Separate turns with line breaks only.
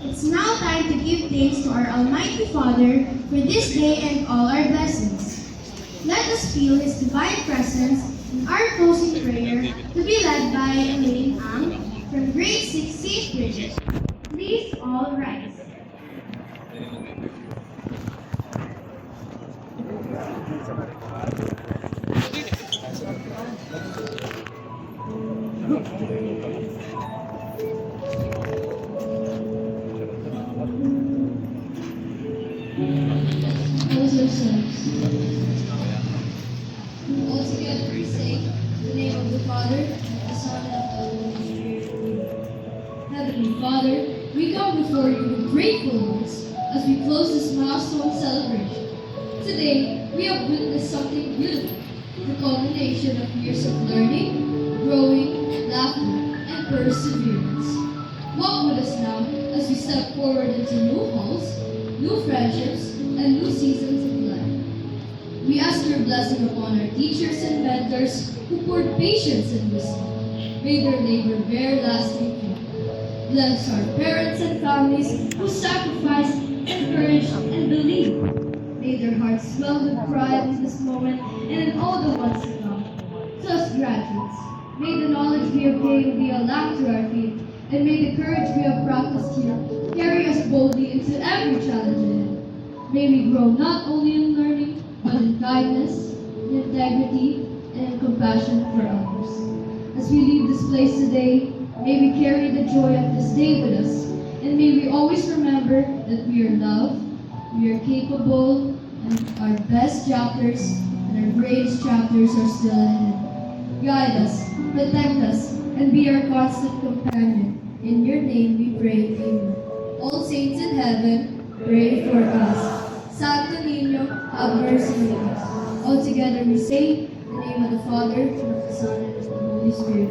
It's now time to give thanks to our Almighty Father for this day and all our blessings. Let us feel His divine presence in our closing prayer to be led by Elaine Ang from grade 6 St. Bridget. Please all rise.
Close yourselves. All together we say, in the name of the Father, the Son, and of the Holy Spirit. Heavenly Father, we come before you with grateful hearts as we close this milestone celebration. Today, we have witnessed something beautiful, the culmination of years of learning, growing, laughter, and perseverance. Walk with us now as we step forward into new halls, new friendships, and new seasons of life. We ask your blessing upon our teachers and mentors who poured patience and wisdom. May their labor bear lasting fruit. Bless our parents and families who sacrificed, encouraged, and believed. May their hearts swell with pride in this moment and in all the ones to come. To us graduates, may the knowledge we have gained be a lamp to our feet, and may the courage we have practiced here carry us boldly into every challenge ahead. May we grow not only in learning, but in kindness, in integrity, and in compassion for others. As we leave this place today, may we carry the joy of this day with us, and may we always remember that we are loved, we are capable, and our best chapters and our greatest chapters are still ahead. Guide us, protect us, and be our constant companion. In your name we pray, amen. All saints in heaven, pray for us. Santo Niño, have mercy on us. All together we say, in the name of the Father, and of the Son, and of the Holy Spirit.